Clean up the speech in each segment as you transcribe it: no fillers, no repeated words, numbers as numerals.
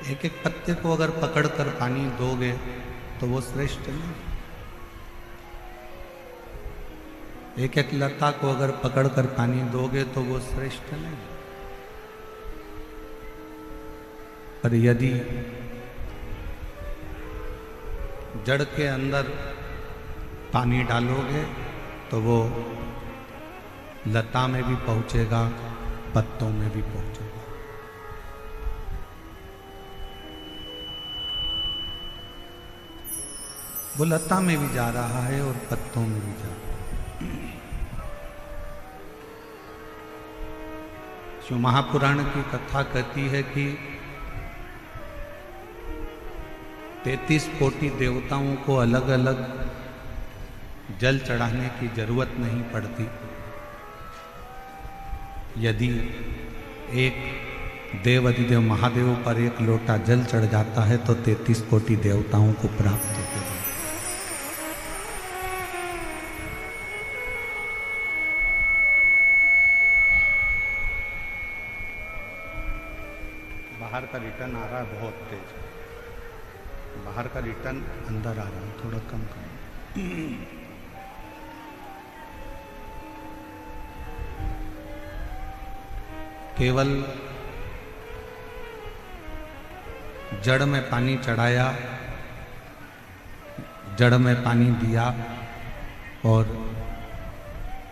एक एक पत्ते को अगर पकड़कर पानी दोगे तो वो श्रेष्ठ नहीं। एक एक लता को अगर पकड़कर पानी दोगे तो वो श्रेष्ठ नहीं। पर यदि जड़ के अंदर पानी डालोगे तो वो लता में भी पहुंचेगा, पत्तों में भी पहुंचेगा। वो लता में भी जा रहा है और पत्तों में भी जा रहा है। जो महापुराण की कथा कहती है कि 33 कोटि देवताओं को अलग अलग जल चढ़ाने की जरूरत नहीं पड़ती। यदि एक देव अधिदेव महादेव पर एक लोटा जल चढ़ जाता है तो 33 कोटि देवताओं को प्राप्त होते हैं। बाहर का रिटर्न आ रहा है बहुत तेज। बाहर का रिटर्न अंदर आ रहा है, थोड़ा कम करें। केवल जड़ में पानी चढ़ाया, जड़ में पानी दिया और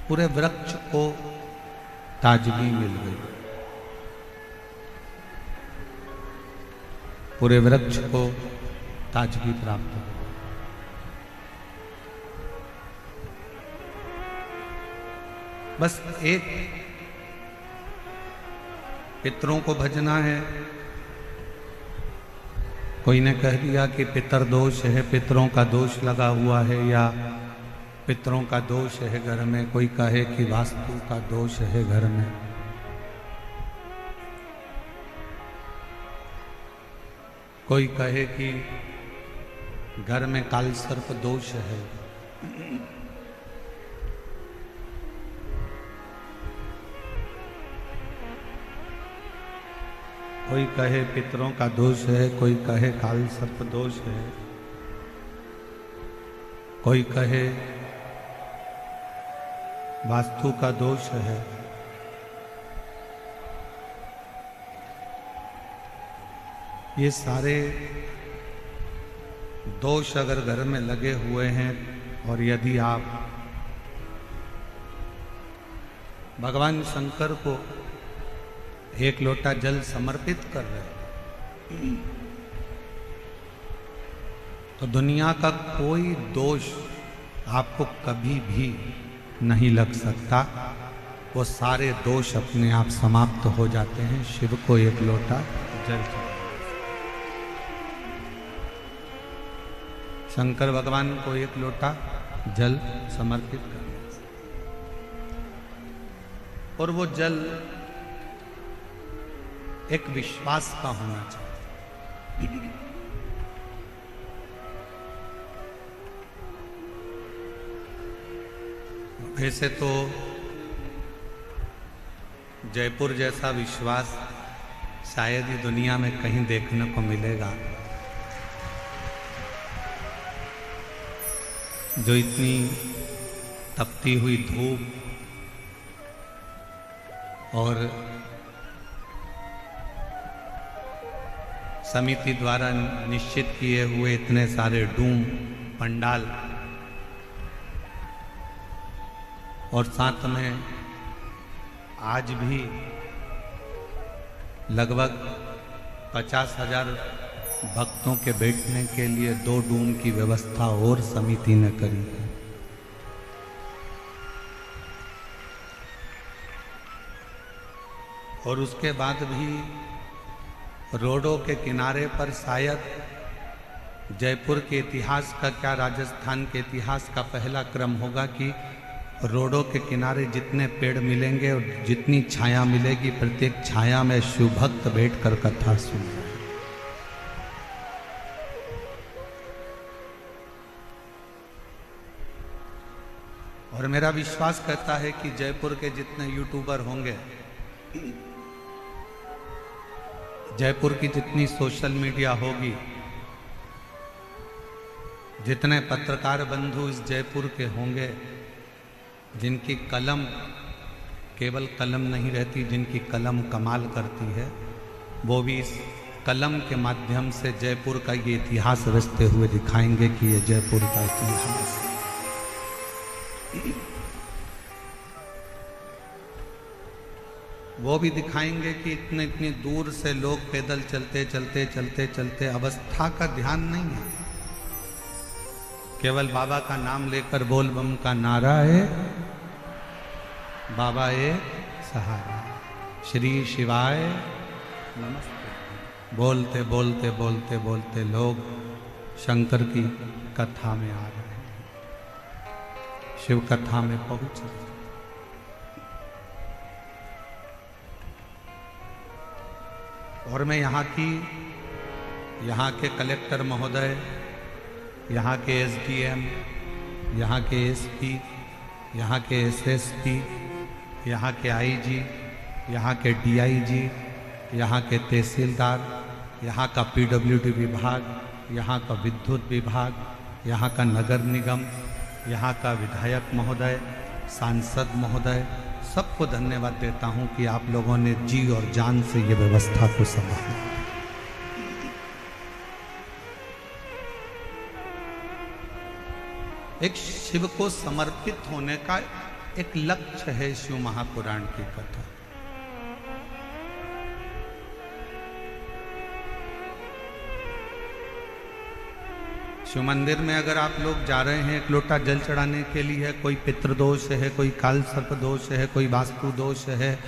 पूरे वृक्ष को ताजगी मिल गई। पूरे वृक्ष को ताजगी प्राप्त हो। बस एक पितरों को भजना है। कोई ने कह दिया कि पितर दोष है, पितरों का दोष लगा हुआ है, या पितरों का दोष है घर में। कोई कहे कि वास्तु का दोष है घर में। कोई कहे कि घर में कालसर्प दोष है। कोई कहे पितरों का दोष है, कोई कहे कालसर्प दोष है, कोई कहे वास्तु का दोष है। ये सारे दोष अगर घर में लगे हुए हैं और यदि आप भगवान शंकर को एक लोटा जल समर्पित कर रहे हैं तो दुनिया का कोई दोष आपको कभी भी नहीं लग सकता। वो सारे दोष अपने आप समाप्त हो जाते हैं शिव को एक लोटा जल चढ़ाने। शंकर भगवान को एक लोटा जल समर्पित करना और वो जल एक विश्वास का होना चाहिए। वैसे तो जयपुर जैसा विश्वास शायद ही दुनिया में कहीं देखने को मिलेगा, जो इतनी तपती हुई धूप और समिति द्वारा निश्चित किए हुए इतने सारे डूम पंडाल और साथ में आज भी लगभग 50,000 भक्तों के बैठने के लिए 2 डूम की व्यवस्था और समिति ने करी है। और उसके बाद भी रोडों के किनारे पर शायद जयपुर के इतिहास का क्या राजस्थान के इतिहास का पहला क्रम होगा कि रोडों के किनारे जितने पेड़ मिलेंगे और जितनी छाया मिलेगी, प्रत्येक छाया में शिव भक्त बैठकर कथा सुन रहे हैं। और मेरा विश्वास कहता है कि जयपुर के जितने यूट्यूबर होंगे, जयपुर की जितनी सोशल मीडिया होगी, जितने पत्रकार बंधु इस जयपुर के होंगे, जिनकी कलम केवल कलम नहीं रहती, जिनकी कलम कमाल करती है, वो भी इस कलम के माध्यम से जयपुर का ये इतिहास रचते हुए दिखाएंगे कि ये जयपुर का इतिहास है। वो भी दिखाएंगे कि इतनी दूर से लोग पैदल चलते चलते चलते चलते, अवस्था का ध्यान नहीं है, केवल बाबा का नाम लेकर बोल बम का नारा है, बाबा एक सहारा, श्री शिवाय नमस्ते, बोलते बोलते बोलते बोलते लोग शंकर की कथा में आ रहे हैं, शिव कथा में पहुंच रहे। और मैं यहाँ के कलेक्टर महोदय, यहाँ के एसडीएम, यहाँ के एसपी, यहाँ के एसएसपी, यहाँ के आईजी, यहाँ के डीआईजी, यहाँ के तहसीलदार, यहाँ का पीडब्ल्यूडी विभाग, यहाँ का विद्युत विभाग, यहाँ का नगर निगम, यहाँ का विधायक महोदय, सांसद महोदय, सबको धन्यवाद देता हूँ कि आप लोगों ने जी और जान से ये व्यवस्था को संभाला। एक शिव को समर्पित होने का एक लक्ष्य है शिव महापुराण की कथा। शिव मंदिर में अगर आप लोग जा रहे हैं एक लोटा जल चढ़ाने के लिए, कोई पितृदोष है, कोई काल सर्प दोष है, कोई वास्तु दोष है,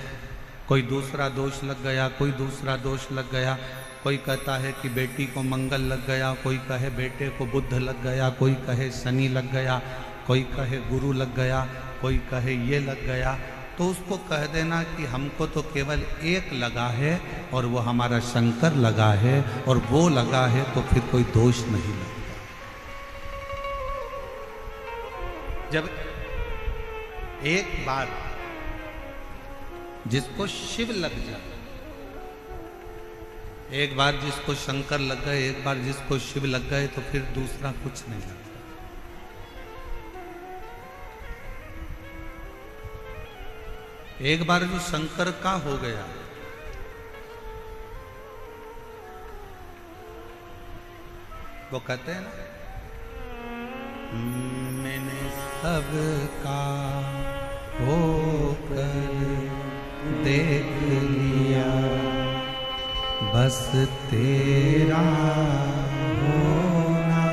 कोई दूसरा दोष लग गया, कोई दूसरा दोष लग गया, कोई कहता है कि बेटी को मंगल लग गया, कोई कहे बेटे को बुध लग गया, कोई कहे शनि लग गया, कोई कहे गुरु लग गया, कोई कहे ये लग गया, तो उसको कह देना कि हमको तो केवल एक लगा है और वो हमारा शंकर लगा है, और वो लगा है तो फिर कोई दोष नहीं लगता। जब एक बार जिसको शिव लग जाए, एक बार जिसको शंकर लग गए, एक बार जिसको शिव लग गए, तो फिर दूसरा कुछ नहीं लगता। एक बार जो शंकर का हो गया, वो कहते हैं ना, मैंने सबका होकर देख लिया, बस तेरा होना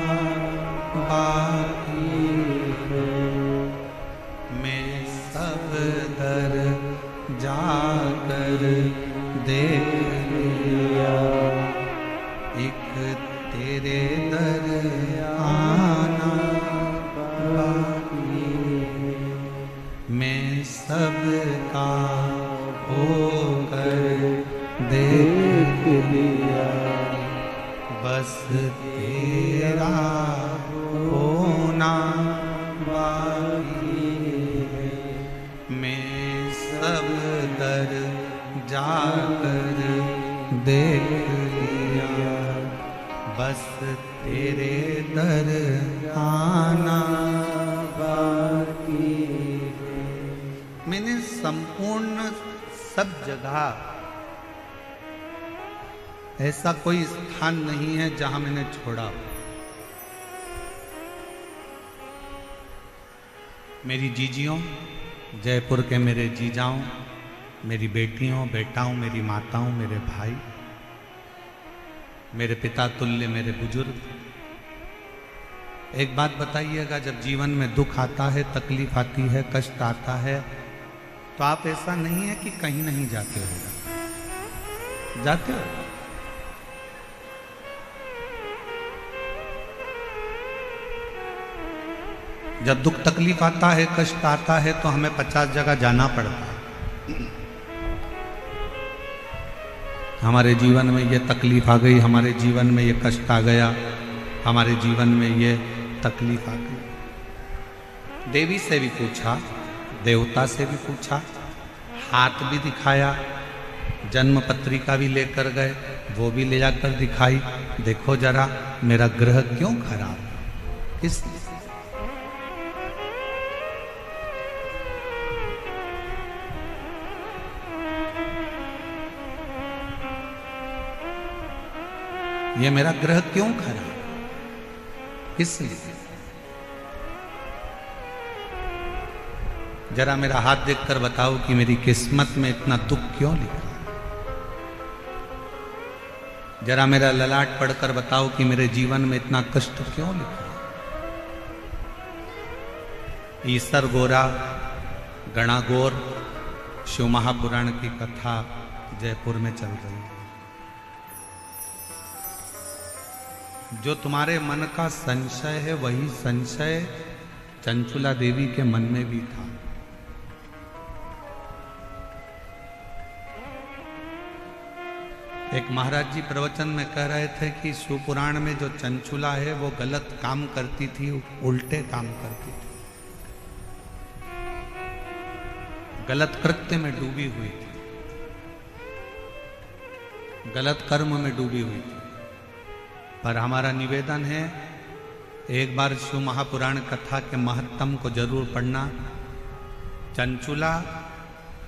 बाकी है, मैं सब दर जाकर देख लिया, एक तेरे दर आना बाकी है, मैं सबका होकर देख लिया, बस तेरा होना बाकी है, मैं सब दर जाकर देख लिया, बस तेरे दर आना बाकी है। मैंने संपूर्ण सब जगह, ऐसा कोई स्थान नहीं है जहां मैंने छोड़ा। मेरी जीजियों, जयपुर के मेरे जीजाओं, मेरी बेटियों, बेटाओं, मेरी माताओं, मेरे भाई, मेरे पिता तुल्य, मेरे बुजुर्ग, एक बात बताइएगा, जब जीवन में दुख आता है, तकलीफ आती है, कष्ट आता है, तो आप ऐसा नहीं है कि कहीं नहीं जाते हो, जाते हो। जब दुख तकलीफ आता है, कष्ट आता है, तो हमें 50 जगह जाना पड़ता है। हमारे जीवन में ये तकलीफ आ गई, हमारे जीवन में ये कष्ट आ गया, हमारे जीवन में ये तकलीफ आ गई, देवी से भी पूछा, देवता से भी पूछा, हाथ भी दिखाया, जन्म पत्रिका भी लेकर गए, वो भी ले जाकर दिखाई। देखो जरा मेरा ग्रह क्यों खराब, किस ये मेरा ग्रह क्यों खराब, इसलिए जरा मेरा हाथ देखकर बताओ कि मेरी किस्मत में इतना दुख क्यों लिखा। जरा मेरा ललाट पढ़कर बताओ कि मेरे जीवन में इतना कष्ट क्यों लिखा। ईसर गोरा गणागोर शिव महापुराण की कथा जयपुर में चल रही है। जो तुम्हारे मन का संशय है वही संशय चंचुला देवी के मन में भी था। एक महाराज जी प्रवचन में कह रहे थे कि शिव पुराण में जो चंचुला है वो गलत काम करती थी, उल्टे काम करती थी, गलत कृत्य में डूबी हुई थी, गलत कर्म में डूबी हुई थी। पर हमारा निवेदन है एक बार शिव महापुराण कथा के महत्तम को जरूर पढ़ना। चंचुला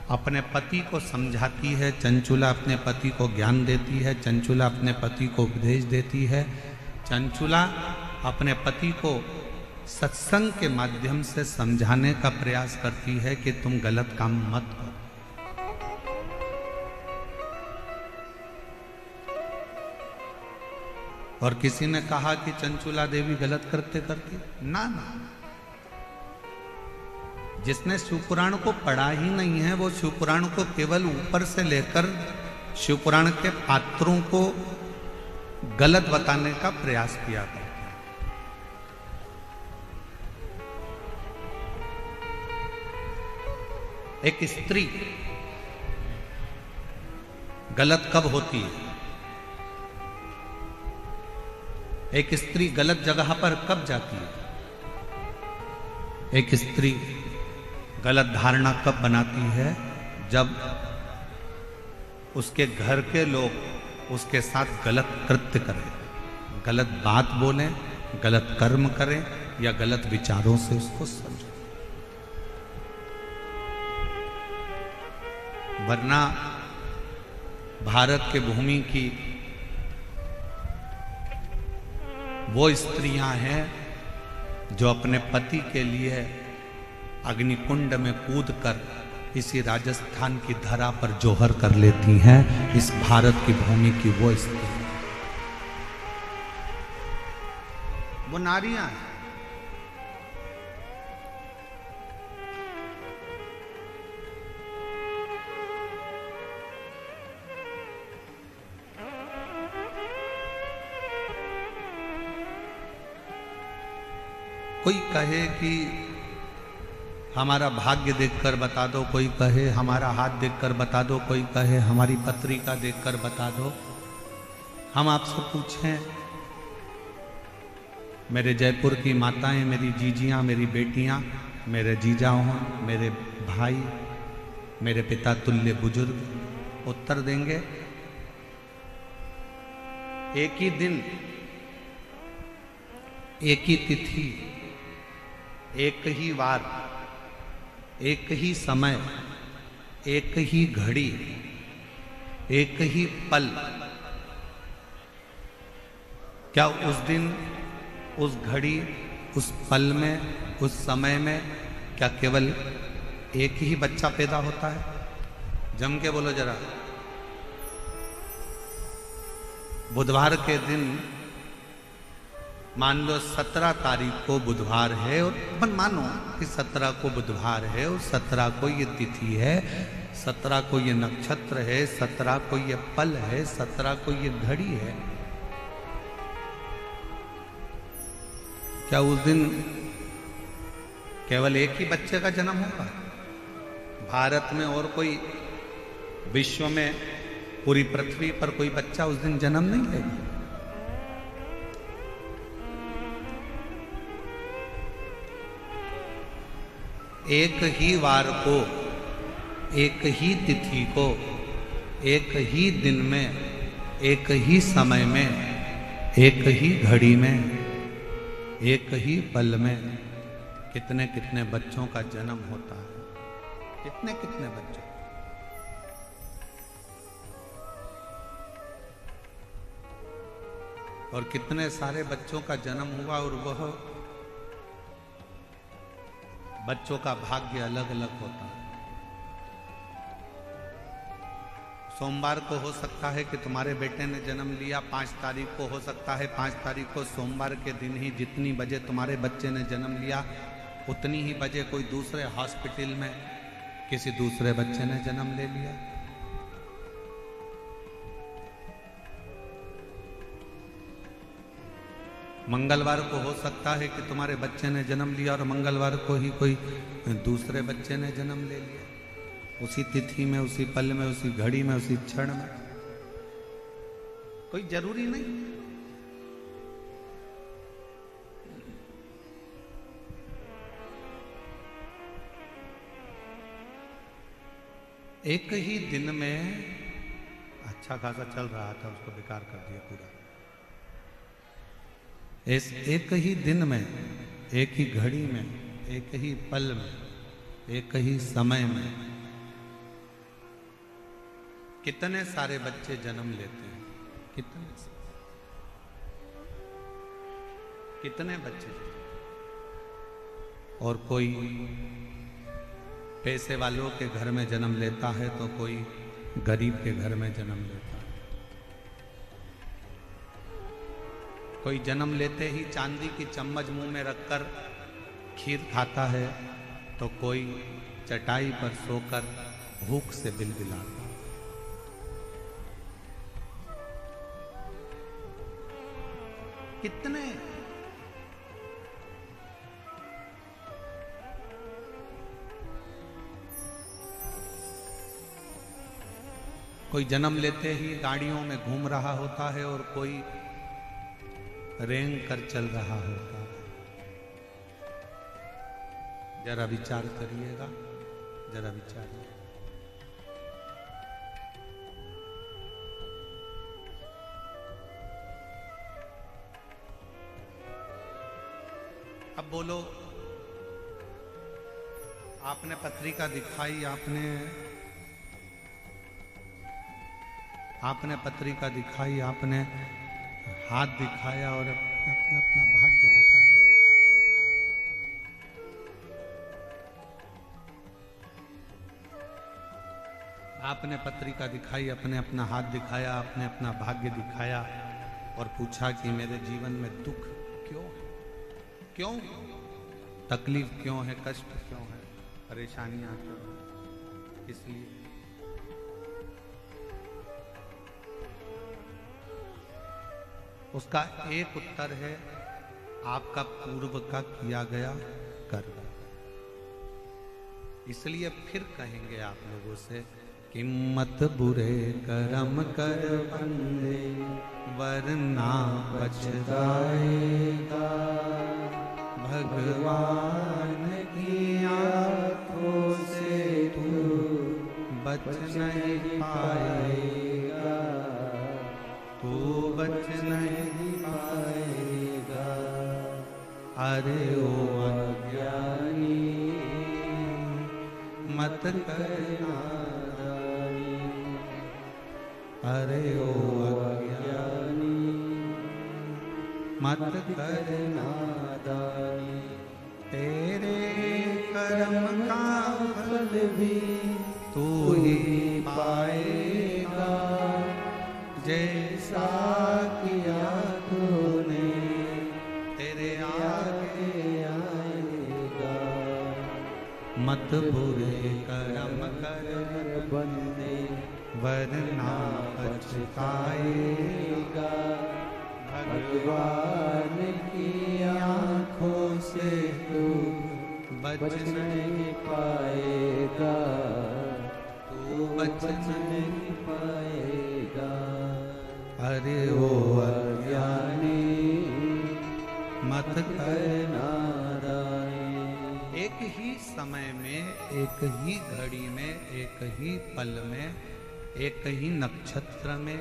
अपने पति को समझाती है, चंचुला अपने पति को ज्ञान देती है, चंचुला अपने पति को उपदेश देती है, चंचुला अपने पति को सत्संग के माध्यम से समझाने का प्रयास करती है कि तुम गलत काम मत करो। और किसी ने कहा कि चंचुला देवी गलत करते करती, ना ना, जिसने शिवपुराण को पढ़ा ही नहीं है वो शिवपुराण को केवल ऊपर से लेकर शिवपुराण के पात्रों को गलत बताने का प्रयास किया करता है। एक स्त्री गलत कब होती है, एक स्त्री गलत जगह पर कब जाती है, एक स्त्री गलत धारणा कब बनाती है, जब उसके घर के लोग उसके साथ गलत कृत्य करें, गलत बात बोलें, गलत कर्म करें या गलत विचारों से उसको समझें। वरना भारत के भूमि की वो स्त्रियां हैं जो अपने पति के लिए अग्निकुंड में कूदकर इसी राजस्थान की धरा पर जोहर कर लेती हैं। इस भारत की भूमि की वो स्त्री, वो नारियां हैं। कोई कहे कि हमारा भाग्य देखकर बता दो, कोई कहे हमारा हाथ देखकर बता दो, कोई कहे हमारी पत्रिका देखकर बता दो। हम आपसे पूछें, मेरे जयपुर की माताएं, मेरी जीजियां, मेरी बेटियां, मेरे जीजा हों, मेरे भाई, मेरे पिता तुल्य बुजुर्ग उत्तर देंगे। एक ही दिन, एक ही तिथि, एक ही वार, एक ही समय, एक ही घड़ी, एक ही पल, क्या उस दिन, उस घड़ी, उस पल में, उस समय में क्या केवल एक ही बच्चा पैदा होता है? जम के बोलो जरा। बुधवार के दिन मान लो 17 तारीख को बुधवार है, और अपन मानो कि 17 को बुधवार है और 17 को ये तिथि है, 17 को ये नक्षत्र है, 17 को ये पल है, 17 को ये घड़ी है। क्या उस दिन केवल एक ही बच्चे का जन्म होगा? भारत में और कोई, विश्व में, पूरी पृथ्वी पर कोई बच्चा उस दिन जन्म नहीं लेगा। एक ही वार को, एक ही तिथि को, एक ही दिन में, एक ही समय में, एक ही घड़ी में, एक ही पल में कितने कितने बच्चों का जन्म होता है, कितने कितने बच्चों। और कितने सारे बच्चों का जन्म हुआ और वह बच्चों का भाग्य अलग अलग होता है। सोमवार को हो सकता है कि तुम्हारे बेटे ने जन्म लिया, 5 तारीख को हो सकता है, 5 तारीख को सोमवार के दिन ही जितनी बजे तुम्हारे बच्चे ने जन्म लिया उतनी ही बजे कोई दूसरे हॉस्पिटल में किसी दूसरे बच्चे ने जन्म ले लिया। मंगलवार को हो सकता है कि तुम्हारे बच्चे ने जन्म लिया और मंगलवार को ही कोई दूसरे बच्चे ने जन्म ले लिया, उसी तिथि में, उसी पल में, उसी घड़ी में, उसी क्षण में। कोई जरूरी नहीं। एक ही दिन में अच्छा खासा चल रहा था, उसको बेकार कर दिया पूरा। एक ही दिन में, एक ही घड़ी में, एक ही पल में, एक ही समय में कितने सारे बच्चे जन्म लेते हैं, कितने बच्चे। और कोई पैसे वालों के घर में जन्म लेता है तो कोई गरीब के घर में जन्म लेता है। कोई जन्म लेते ही चांदी की चम्मच मुंह में रखकर खीर खाता है तो कोई चटाई पर सोकर भूख से बिलबिलाता है। कितने कोई जन्म लेते ही गाड़ियों में घूम रहा होता है और कोई रेंग कर चल रहा होता है। जरा विचार करिएगा, जरा विचार। अब बोलो, आपने पत्रिका दिखाई, आपने पत्रिका दिखाई, आपने हाथ दिखाया और अपना अपना भाग्य बताया। आपने पत्रिका दिखाई, अपने अपना हाथ दिखाया, आपने अपना भाग्य दिखाया और पूछा कि मेरे जीवन में दुख क्यों है, क्यों तकलीफ क्यों है, कष्ट क्यों है, परेशानियां क्यों है, इसलिए। उसका एक उत्तर है आपका पूर्व का किया गया कर्म। इसलिए फिर कहेंगे आप लोगों से कि मत बुरे कर्म कर बंदे वरना पछताएगा, भगवान की आंखों से तू बच नहीं पाएगा, तू बच नहीं पाएगा। अरे ओ अज्ञानी मत करना, अरे ओ अज्ञानी मत करना दानी। तेरे कर्म का फल भी तू ही पाएगा, जैसा किया तूने तेरे आगे आएगा। मत बुरे कर्म कर बंदे वरना पछताएगा, भगवान की आंखों से तू बच नहीं पाएगा, तू बच नहीं पाएगा। अरे ओ अज्ञानी मत करना दानी। एक ही समय में एक ही घड़ी में, एक ही पल में, एक ही नक्षत्र में,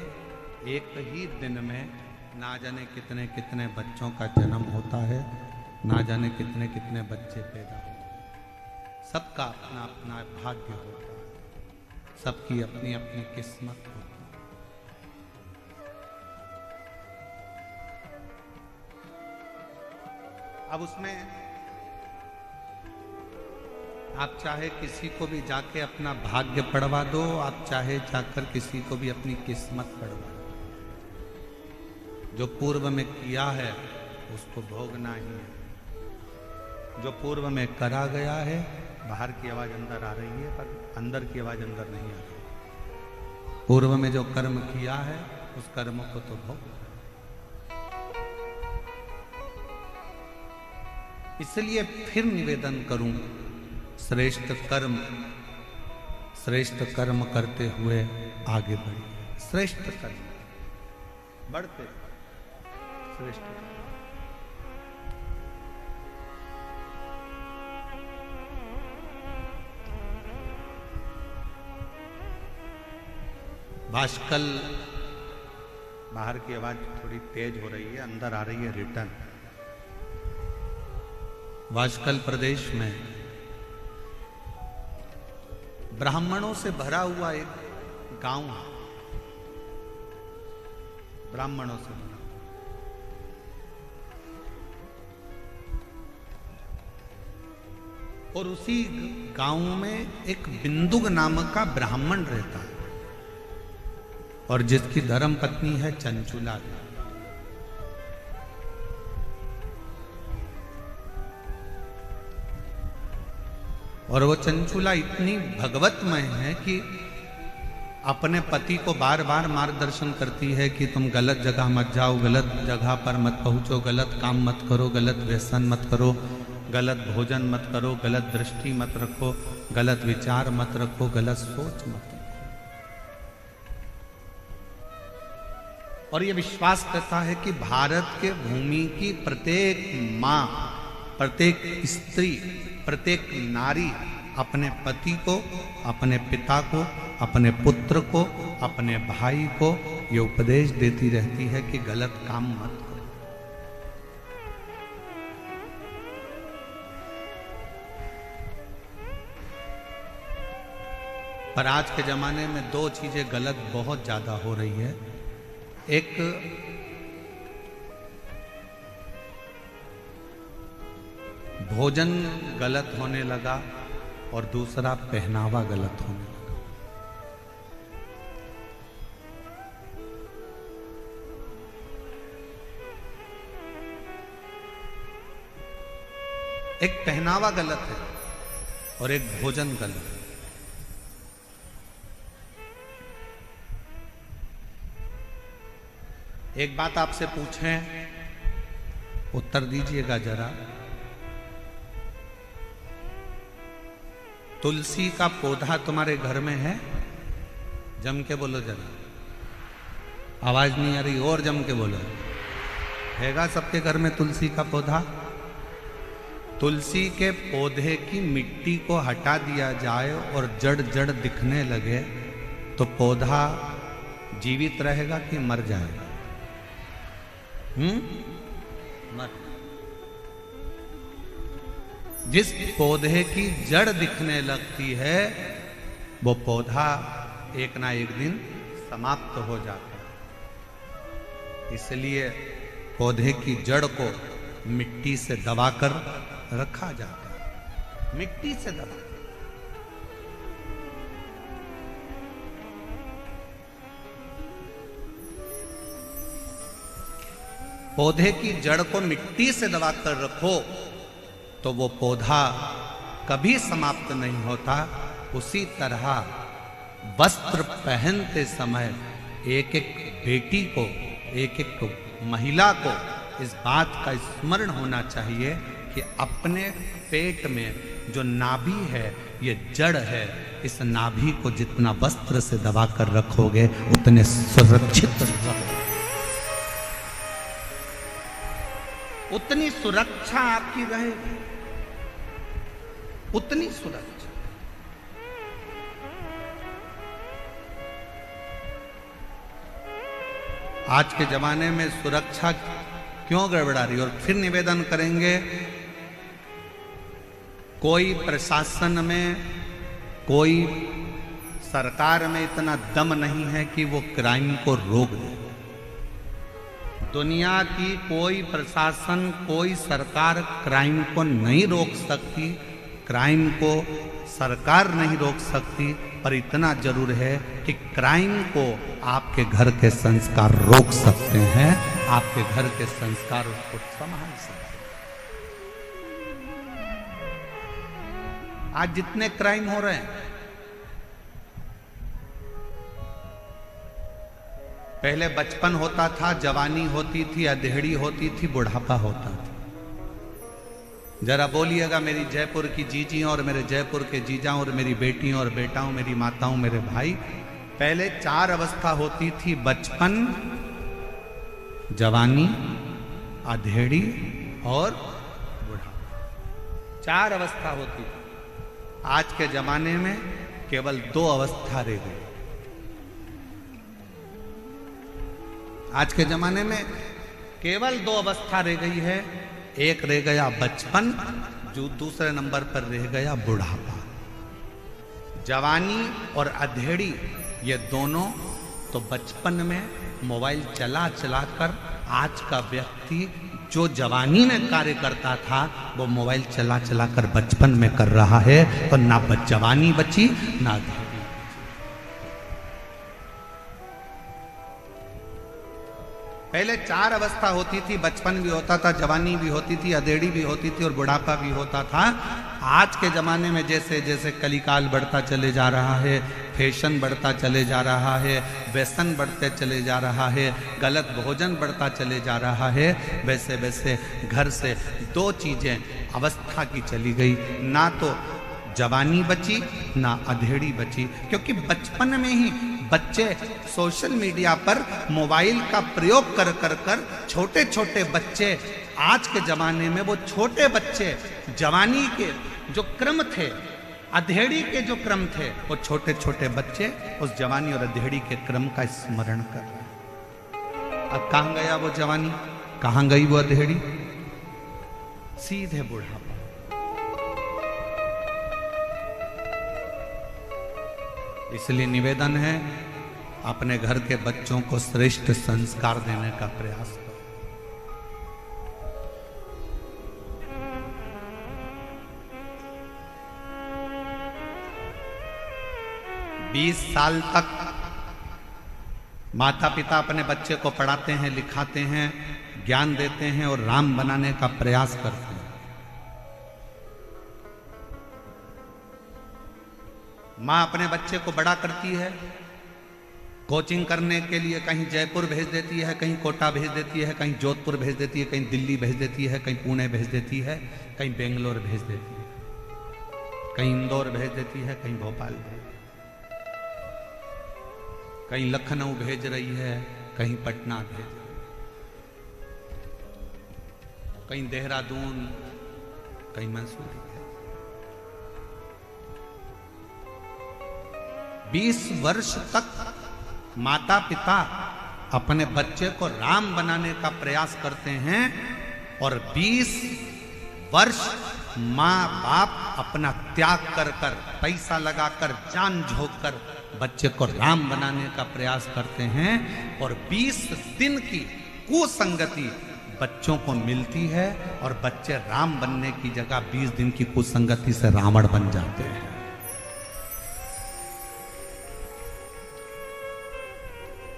एक ही दिन में ना जाने कितने कितने बच्चों का जन्म होता है, ना जाने कितने कितने बच्चे पैदा होते हैं। सबका अपना अपना भाग्य होता है, सबकी अपनी अपनी किस्मत होती है। अब उसमें आप चाहे किसी को भी जाके अपना भाग्य पढ़वा दो, आप चाहे जाकर किसी को भी अपनी किस्मत पढ़वा दो, जो पूर्व में किया है उसको भोगना ही है। जो पूर्व में करा गया है, बाहर की आवाज अंदर आ रही है पर अंदर की आवाज अंदर नहीं आ रही। पूर्व में जो कर्म किया है उस कर्म को तो भोग। इसलिए फिर निवेदन करूं, श्रेष्ठ कर्म करते हुए आगे बढ़िए। श्रेष्ठ कर्म बढ़ते श्रेष्ठ कर्म। भास्कल, बाहर की आवाज थोड़ी तेज हो रही है, अंदर आ रही है रिटर्न। भास्कल प्रदेश में ब्राह्मणों से भरा हुआ एक गांव है, ब्राह्मणों से भरा। और उसी गांव में एक बिंदुक नामक का ब्राह्मण रहता है और जिसकी धर्म पत्नी है चंचुला। और वो चंचुला इतनी भगवतमय है कि अपने पति को बार बार मार्गदर्शन करती है कि तुम गलत जगह मत जाओ, गलत जगह पर मत पहुंचो, गलत काम मत करो, गलत व्यसन मत करो, गलत भोजन मत करो, गलत दृष्टि मत रखो, गलत विचार मत रखो, गलत सोच मत रखो। और ये विश्वास करता है कि भारत के भूमि की प्रत्येक माँ, प्रत्येक स्त्री, प्रत्येक नारी अपने पति को, अपने पिता को, अपने पुत्र को, अपने भाई को ये उपदेश देती रहती है कि गलत काम मत करो। पर आज के जमाने में दो चीजें गलत बहुत ज्यादा हो रही है। एक भोजन गलत होने लगा और दूसरा पहनावा गलत होने लगा। एक पहनावा गलत है और एक भोजन गलत है। एक बात आपसे पूछें, उत्तर दीजिएगा जरा। तुलसी का पौधा तुम्हारे घर में है? जम के बोलो जरा, आवाज नहीं आ रही, और जम के बोलो। हैगा सबके घर में तुलसी का पौधा? तुलसी के पौधे की मिट्टी को हटा दिया जाए और जड़ जड़ दिखने लगे तो पौधा जीवित रहेगा कि मर जाएगा? मर। जिस पौधे की जड़ दिखने लगती है वो पौधा एक ना एक दिन समाप्त हो जाता है। इसलिए पौधे की जड़ को मिट्टी से दबाकर रखा जाता है, मिट्टी से दबा। पौधे की जड़ को मिट्टी से दबाकर रखो तो वो पौधा कभी समाप्त नहीं होता। उसी तरह वस्त्र पहनते समय एक एक बेटी को, एक एक महिला को इस बात का स्मरण होना चाहिए कि अपने पेट में जो नाभि है ये जड़ है। इस नाभि को जितना वस्त्र से दबाकर रखोगे उतने सुरक्षित रहोगे, उतनी सुरक्षा आपकी रहेगी, उतनी सुरक्षा। आज के जमाने में सुरक्षा क्यों गड़बड़ा रही। और फिर निवेदन करेंगे, कोई प्रशासन में, कोई सरकार में इतना दम नहीं है कि वो क्राइम को रोक दे। दुनिया की कोई प्रशासन, कोई सरकार क्राइम को नहीं रोक सकती, क्राइम को सरकार नहीं रोक सकती, पर इतना जरूर है कि क्राइम को आपके घर के संस्कार रोक सकते हैं, आपके घर के संस्कार को संभाल सकते हैं। आज जितने क्राइम हो रहे हैं, पहले बचपन होता था, जवानी होती थी, अधेड़ी होती थी, बुढ़ापा होता था। जरा बोलिएगा मेरी जयपुर की जीजियों और मेरे जयपुर के जीजाओं और मेरी बेटियों और बेटाओं, मेरी माताओं, मेरे भाई, पहले 4 अवस्था होती थी, बचपन, जवानी, अधेड़ी और बुढ़ापा। 4 अवस्था होती थी। आज के जमाने में केवल 2 अवस्था रह गई। आज के जमाने में केवल 2 अवस्था रह गई है। एक रह गया बचपन, जो दूसरे नंबर पर रह गया बुढ़ापा। जवानी और अधेड़ी ये दोनों तो बचपन में मोबाइल चला चला कर आज का व्यक्ति जो जवानी में कार्य करता था वो मोबाइल चला चला कर बचपन में कर रहा है, तो ना जवानी बची ना अधेड़ी। पहले 4 अवस्था होती थी, बचपन भी होता था, जवानी भी होती थी, अधेड़ी भी होती थी और बुढ़ापा भी होता था। आज के ज़माने में जैसे जैसे कलिकाल बढ़ता चले जा रहा है, फैशन बढ़ता चले जा रहा है, व्यसन बढ़ते चले जा रहा है, गलत भोजन बढ़ता चले जा रहा है, वैसे वैसे घर से 2 चीज़ें अवस्था की चली गई, ना तो जवानी बची ना अधेड़ी बची। क्योंकि बचपन में ही बच्चे सोशल मीडिया पर मोबाइल का प्रयोग कर कर कर छोटे छोटे बच्चे, आज के ज़माने में वो छोटे बच्चे जवानी के जो क्रम थे, अधेड़ी के जो क्रम थे, वो छोटे छोटे बच्चे उस जवानी और अधेड़ी के क्रम का स्मरण कर रहे हैं। अब कहाँ गया वो जवानी, कहाँ गई वो अधेड़ी? सीधे बुढ़ापा। इसलिए निवेदन है, अपने घर के बच्चों को श्रेष्ठ संस्कार देने का प्रयास करो। 20 साल तक माता पिता अपने बच्चे को पढ़ाते हैं, लिखाते हैं, ज्ञान देते हैं और राम बनाने का प्रयास करते हैं। माँ अपने बच्चे को बड़ा करती है, कोचिंग करने के लिए कहीं जयपुर भेज देती है, कहीं कोटा भेज देती है, कहीं जोधपुर भेज देती है, कहीं दिल्ली भेज देती है, कहीं पुणे भेज देती है, कहीं बेंगलोर भेज देती है, कहीं इंदौर भेज देती है, कहीं भोपाल भेज, कहीं लखनऊ भेज रही है, कहीं पटना भेज रही है, कहीं देहरादून, कहीं मंसूरी। 20 वर्ष तक माता पिता अपने बच्चे को राम बनाने का प्रयास करते हैं और 20 वर्ष माँ बाप अपना त्याग कर कर, पैसा लगाकर, जान झोंक कर बच्चे को राम बनाने का प्रयास करते हैं और 20 दिन की कुसंगति बच्चों को मिलती है और बच्चे राम बनने की जगह 20 दिन की कुसंगति से रावण बन जाते हैं।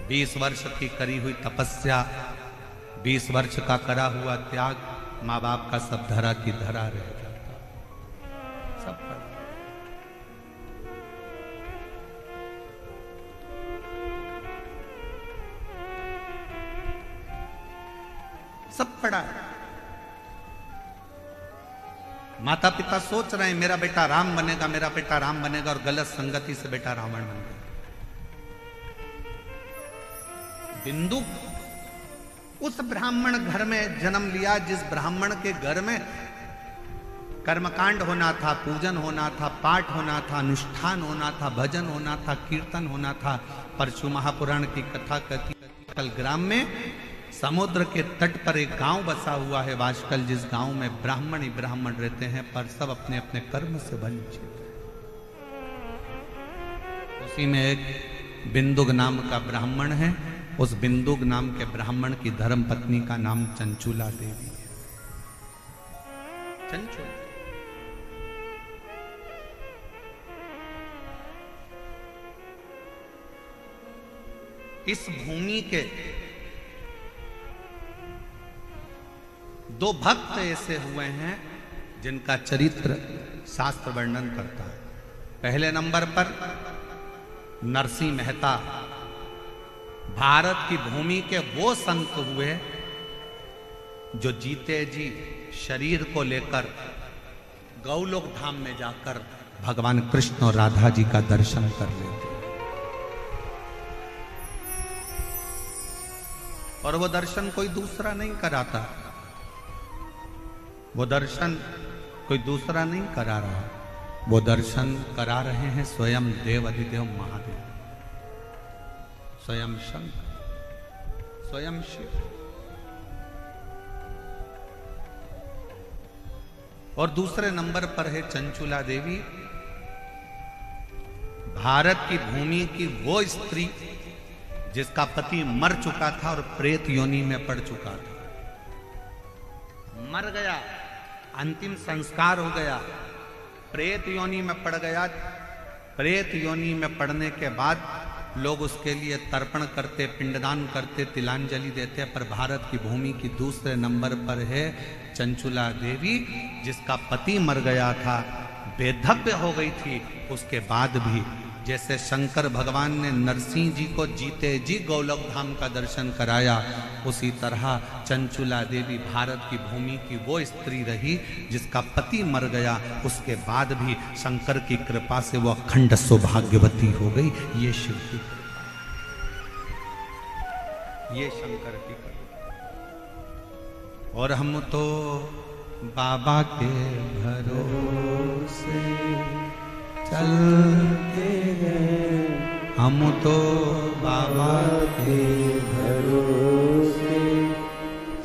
20 वर्ष की करी हुई तपस्या, 20 वर्ष का करा हुआ त्याग, माँ बाप का सब धरा की धरा रह जाता, सब पड़ा। सब पड़ा। माता पिता सोच रहे हैं मेरा बेटा राम बनेगा, मेरा बेटा राम बनेगा, और गलत संगति से बेटा रावण बन गया। बिंदु उस ब्राह्मण घर में जन्म लिया जिस ब्राह्मण के घर में कर्मकांड होना था, पूजन होना था, पाठ होना था, अनुष्ठान होना था, भजन होना था, कीर्तन होना था। परशु महापुराण की कथा कहती वाशकल ग्राम में समुद्र के तट पर एक गांव बसा हुआ है वाशकल, जिस गांव में ब्राह्मण ही ब्राह्मण रहते हैं, पर सब अपने अपने कर्म से वंचित हैं। उसी में एक बिंदुक नाम का ब्राह्मण है। उस बिंदुक नाम के ब्राह्मण की धर्म पत्नी का नाम चंचुला देवी है। चंचुला इस भूमि के दो भक्त ऐसे हुए हैं जिनका चरित्र शास्त्र वर्णन करता है। पहले नंबर पर नरसिंह मेहता, भारत की भूमि के वो संत हुए जो जीते जी शरीर को लेकर गौलोक धाम में जाकर भगवान कृष्ण और राधा जी का दर्शन कर लेते, और वो दर्शन कोई दूसरा नहीं कराता, वो दर्शन कोई दूसरा नहीं करा रहा, वो दर्शन करा रहे हैं स्वयं देव अधिदेव महादेव, स्वयं शंकर, स्वयं शिव। और दूसरे नंबर पर है चंचुला देवी, भारत की भूमि की वो स्त्री जिसका पति मर चुका था और प्रेत योनि में पड़ चुका था, मर गया, अंतिम संस्कार हो गया, प्रेत योनि में पड़ गया। प्रेत योनि में पड़ने के बाद लोग उसके लिए तर्पण करते, पिंडदान करते, तिलांजलि देते, पर भारत की भूमि की दूसरे नंबर पर है चंचुला देवी, जिसका पति मर गया था, बेधव्य हो गई थी, उसके बाद भी जैसे शंकर भगवान ने नरसिंह जी को जीते जी गौलोक धाम का दर्शन कराया, उसी तरह चंचुला देवी भारत की भूमि की वो स्त्री रही जिसका पति मर गया, उसके बाद भी शंकर की कृपा से वो अखंड सौभाग्यवती हो गई। ये शिव की, ये शंकर की कृपा। और हम तो बाबा के भरोसे चलते हैं, हम तो बाबा के भरोसे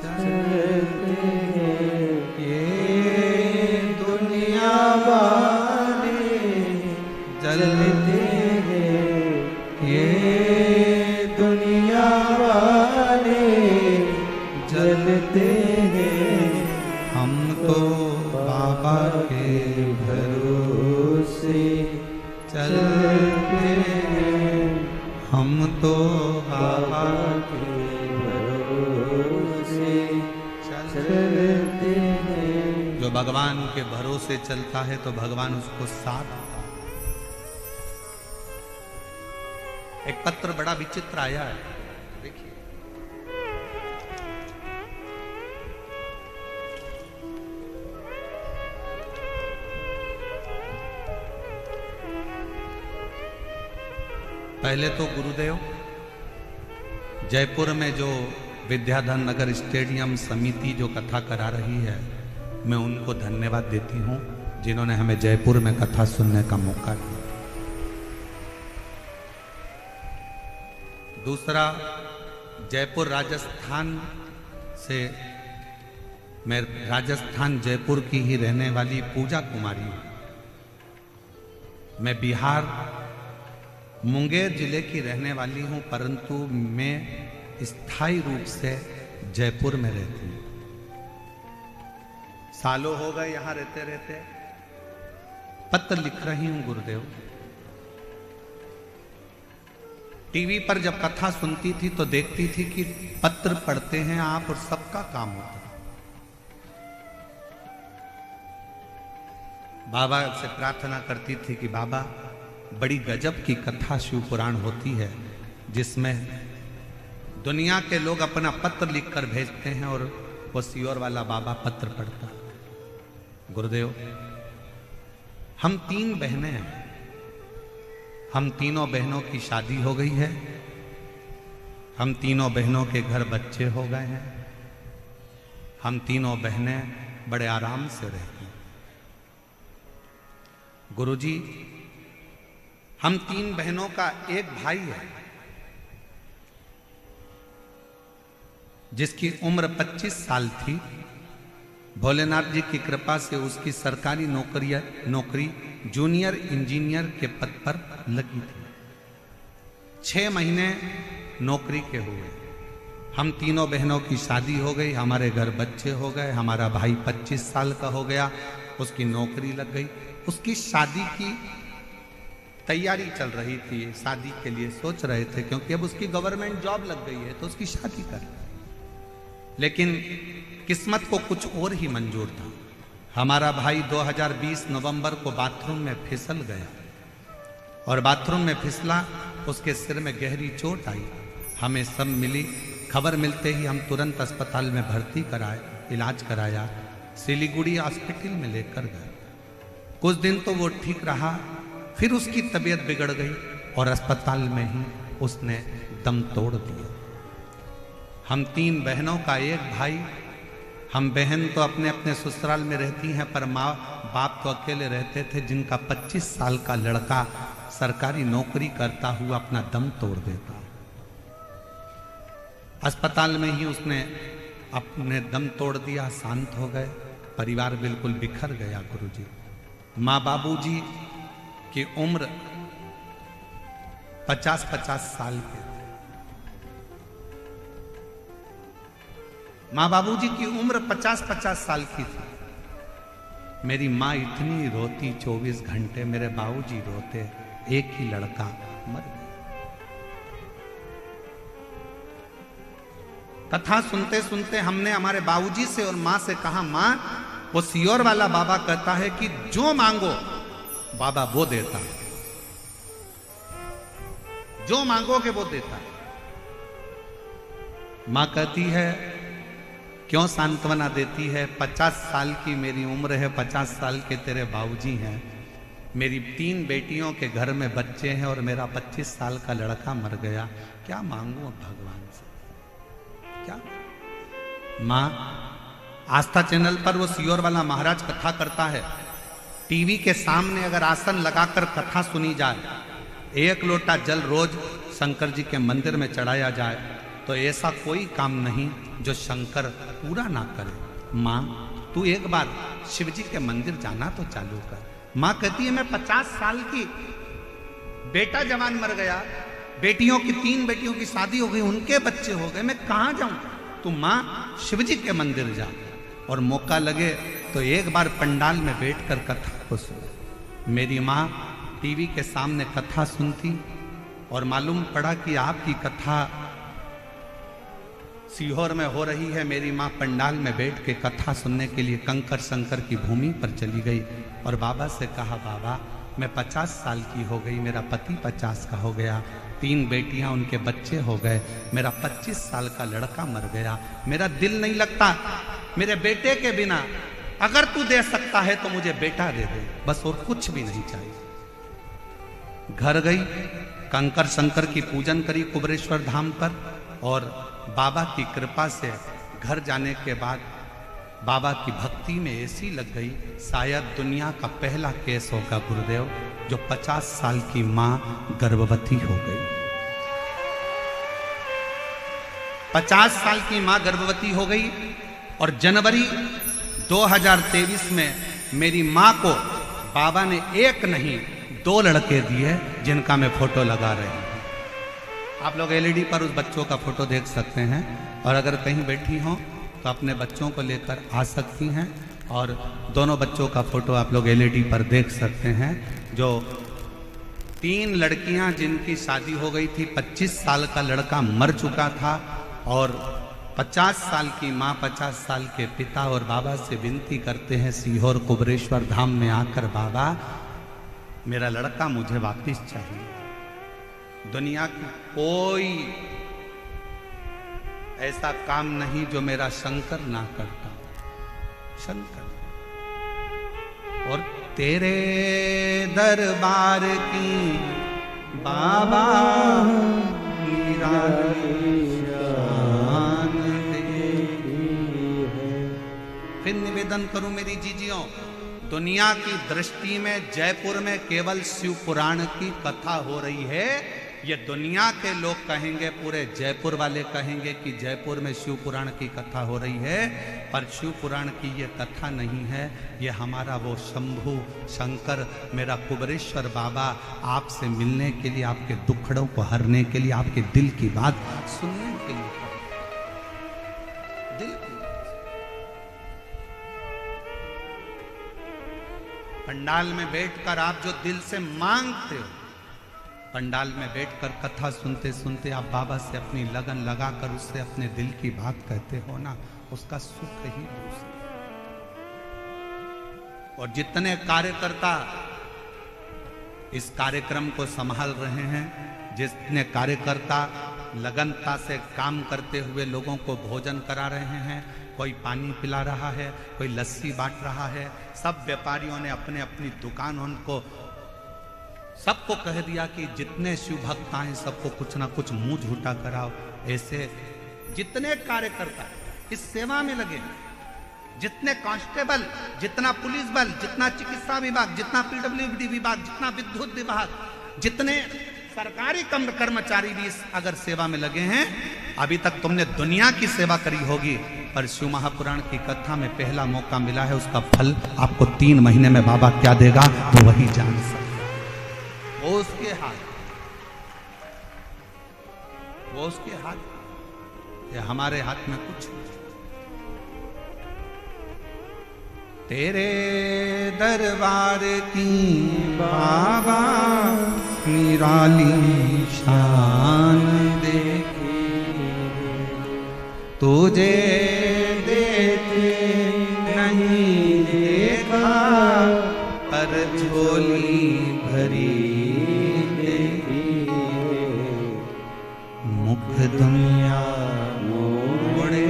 चलते हैं, ये दुनिया वाले चलते हैं, ये दुनिया वाले चलते हैं, हम तो बाबा के भरोसे चलते हैं, हम तो बाबा के भरोसे चलते हैं। जो भगवान के भरोसे चलता है तो भगवान उसको साथ देता है। एक पत्र बड़ा विचित्र आया है, देखिए। पहले तो गुरुदेव जयपुर में जो विद्याधर नगर स्टेडियम समिति जो कथा करा रही है, मैं उनको धन्यवाद देती हूं जिन्होंने हमें जयपुर में कथा सुनने का मौका दिया। दूसरा, जयपुर राजस्थान से, मैं राजस्थान जयपुर की ही रहने वाली पूजा कुमारी हूं। मैं बिहार मुंगेर जिले की रहने वाली हूं, परंतु मैं स्थायी रूप से जयपुर में रहती हूं। सालों हो गए यहां रहते रहते। पत्र लिख रही हूं गुरुदेव। टीवी पर जब कथा सुनती थी तो देखती थी कि पत्र पढ़ते हैं आप और सबका काम होता है। बाबा से प्रार्थना करती थी कि बाबा, बड़ी गजब की कथा शिव पुराण होती है जिसमें दुनिया के लोग अपना पत्र लिखकर भेजते हैं और वो सियोर वाला बाबा पत्र पढ़ता। गुरुदेव, हम 3 बहनें हैं, हम तीनों बहनों की शादी हो गई है, हम तीनों बहनों के घर बच्चे हो गए हैं, हम तीनों बहनें बड़े आराम से रहती हैं। गुरुजी, हम 3 बहनों का एक भाई है, जिसकी उम्र 25 साल थी, भोलेनाथ जी की कृपा से उसकी सरकारी नौकरी जूनियर इंजीनियर के पद पर लगी थी। 6 महीने नौकरी के हुए, हम तीनों बहनों की शादी हो गई, हमारे घर बच्चे हो गए, हमारा भाई 25 साल का हो गया, उसकी नौकरी लग गई। उसकी शादी की तैयारी चल रही थी, शादी के लिए सोच रहे थे, क्योंकि अब उसकी गवर्नमेंट जॉब लग गई है तो उसकी शादी कर। लेकिन किस्मत को कुछ और ही मंजूर था। हमारा भाई 2020 नवंबर को बाथरूम में फिसल गया और बाथरूम में फिसला, उसके सिर में गहरी चोट आई। हमें सब मिली, खबर मिलते ही हम तुरंत अस्पताल में भर्ती कराए, इलाज कराया, सिलीगुड़ी हॉस्पिटल में लेकर गए। कुछ दिन तो वो ठीक रहा, फिर उसकी तबीयत बिगड़ गई और अस्पताल में ही उसने दम तोड़ दिया। हम 3 बहनों का एक भाई, हम बहन तो अपने अपने ससुराल में रहती हैं, पर माँ बाप तो अकेले रहते थे, जिनका 25 साल का लड़का सरकारी नौकरी करता हुआ अपना दम तोड़ देता। अस्पताल में ही उसने अपने दम तोड़ दिया, शांत हो गए, परिवार बिल्कुल बिखर गया। गुरुजी, माँ बाबूजी की उम्र 50-50 साल के थे। माँ बाबूजी की उम्र 50-50 साल की थी। मेरी माँ इतनी रोती 24 घंटे, मेरे बाबूजी रोते, एक ही लड़का मर गया। कथा सुनते सुनते हमने हमारे बाबूजी से और माँ से कहा, माँ वो सियोर वाला बाबा कहता है कि जो मांगो बाबा वो देता है, जो मांगोगे वो देता है। मां कहती है क्यों सांत्वना देती है, 50 साल की मेरी उम्र है, 50 साल के तेरे बाबूजी हैं, मेरी 3 बेटियों के घर में बच्चे हैं और मेरा 25 साल का लड़का मर गया, क्या मांगू भगवान से, क्या। मां, आस्था चैनल पर वो सियोर वाला महाराज कथा करता है, टीवी के सामने अगर आसन लगाकर कथा सुनी जाए, 1 लोटा जल रोज शंकर जी के मंदिर में चढ़ाया जाए, तो ऐसा कोई काम नहीं जो शंकर पूरा ना करे। माँ, तू एक बार शिव जी के मंदिर जाना तो चालू कर। माँ कहती है मैं 50 साल की, बेटा जवान मर गया, बेटियों की 3 बेटियों की शादी हो गई, उनके बच्चे हो गए, मैं कहाँ जाऊं। तू माँ शिव जी के मंदिर जा, और मौका लगे तो एक बार पंडाल में बैठकर कथा को सुन। मेरी माँ टीवी के सामने कथा सुनती और मालूम पड़ा कि आपकी कथा सीहोर में हो रही है। मेरी माँ पंडाल में बैठ के कथा सुनने के लिए कंकर शंकर की भूमि पर चली गई और बाबा से कहा, बाबा मैं 50 साल की हो गई, मेरा पति 50 का हो गया, 3 बेटियां उनके बच्चे हो गए, मेरा 25 साल का लड़का मर गया, मेरा दिल नहीं लगता मेरे बेटे के बिना, अगर तू दे सकता है तो मुझे बेटा दे दे, बस और कुछ भी नहीं चाहिए। घर गई, कंकर शंकर की पूजन करी कुबरेश्वर धाम पर, और बाबा की कृपा से घर जाने के बाद बाबा की भक्ति में ऐसी लग गई, शायद दुनिया का पहला केस होगा गुरुदेव जो 50 साल की मां गर्भवती हो गई। 50 साल की मां गर्भवती हो गई और जनवरी 2023 में मेरी मां को बाबा ने 1 नहीं 2 लड़के दिए, जिनका मैं फोटो लगा रही हूं। आप लोग एलईडी पर उस बच्चों का फोटो देख सकते हैं, और अगर कहीं बैठी हो तो अपने बच्चों को लेकर आ सकती हैं, और दोनों बच्चों का फोटो आप लोग एलईडी पर देख सकते हैं। जो 3 लड़कियां जिनकी शादी हो गई थी, 25 साल का लड़का मर चुका था, और 50 साल की माँ, 50 साल के पिता, और बाबा से विनती करते हैं सीहोर कुबरेश्वर धाम में आकर, बाबा मेरा लड़का मुझे वापिस चाहिए। दुनिया की कोई ऐसा काम नहीं जो मेरा शंकर ना करता, शंकर। और तेरे दरबार की बाबा फिर निवेदन करूं मेरी जीजियों, दुनिया की दृष्टि में जयपुर में केवल शिव पुराण की कथा हो रही है, ये दुनिया के लोग कहेंगे, पूरे जयपुर वाले कहेंगे कि जयपुर में शिव पुराण की कथा हो रही है, पर शिव पुराण की ये कथा नहीं है। ये हमारा वो शंभू शंकर, मेरा कुबरेश्वर बाबा आपसे मिलने के लिए, आपके दुखड़ों को हरने के लिए, आपके दिल की बात सुनने के लिए, दिल की पंडाल में बैठकर आप जो दिल से मांगते हो, पंडाल में बैठकर कथा सुनते सुनते आप बाबा से अपनी लगन लगाकर उससे अपने दिल की बात कहते हो ना, उसका सुख ही दूसरा। और जितने कार्यकर्ता इस कार्यक्रम को संभाल रहे हैं, जितने कार्यकर्ता लगनता से काम करते हुए लोगों को भोजन करा रहे हैं, कोई पानी पिला रहा है, कोई लस्सी बांट रहा है, सब व्यापारियों ने अपने अपनी दुकान उनको सबको कह दिया कि जितने शिव भक्त आए सबको कुछ ना कुछ मुंह झूठा कराओ। ऐसे जितने कार्यकर्ता इस सेवा में लगे, जितने कांस्टेबल, जितना पुलिस बल, जितना चिकित्सा विभाग, जितना पीडब्ल्यूडी विभाग, जितना विद्युत विभाग, जितने सरकारी कर्मचारी भी इस अगर सेवा में लगे हैं, अभी तक तुमने दुनिया की सेवा करी होगी, पर शिव महापुराण की कथा में पहला मौका मिला है, उसका फल आपको 3 महीने में बाबा क्या देगा वो वही जान सकते। वो उसके हाथ, वो उसके हाथ, ये हमारे हाथ में कुछ नहीं। तेरे दरबार की बाबा निराली शान देखी, तुझे देखे नहीं देखा, पर झोली भरी देखी, मुख दुनिया मोड़े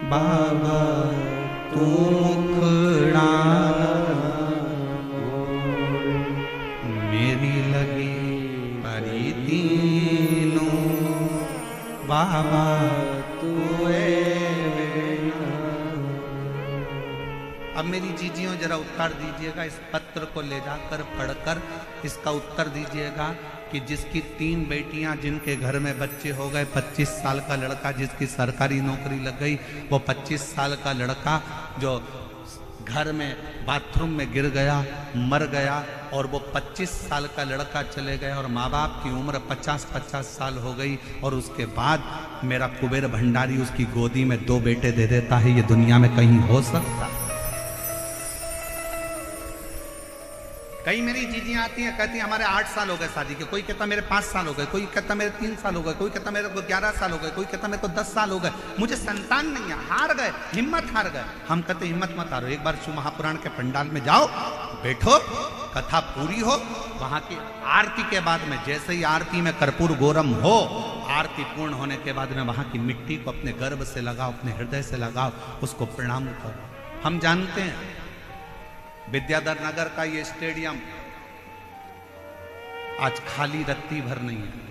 बाबा तू मुखड़ा, मेरी लगी परी तीनों बाबा तू। अब मेरी जीजियों जरा उत्तर दीजिएगा, इस पत्र को ले जाकर पढ़कर इसका उत्तर दीजिएगा कि जिसकी 3 बेटियां, जिनके घर में बच्चे हो गए, 25 साल का लड़का जिसकी सरकारी नौकरी लग गई, वो 25 साल का लड़का जो घर में बाथरूम में गिर गया, मर गया, और वो 25 साल का लड़का चले गए और माँ बाप की उम्र 50-50 साल हो गई, और उसके बाद मेरा कुबेर भंडारी उसकी गोदी में 2 बेटे दे देता है। ये दुनिया में कहीं हो सकता? कई मेरी जीजियां आती हैं, कहती हैं हमारे 8 साल हो गए शादी के, कोई कहता मेरे 5 साल हो गए, कोई कहता मेरे 3 साल हो गए, कोई कहता मेरे को 11 साल हो गए, कोई कहता मेरे को 10 साल हो गए, मुझे संतान नहीं है, हार गए, हिम्मत हार गए। हम कहते हिम्मत मत हारो, एक बार शिव महापुराण के पंडाल में जाओ, बैठो, कथा पूरी हो, वहां की आरती के बाद में, जैसे ही आरती में कर्पूर गौरम हो, आरती पूर्ण होने के बाद में वहां की मिट्टी को अपने गर्भ से लगाओ, अपने हृदय से लगाओ, उसको प्रणाम करो। हम जानते हैं विद्याधर नगर का ये स्टेडियम आज खाली रत्ती भर नहीं है।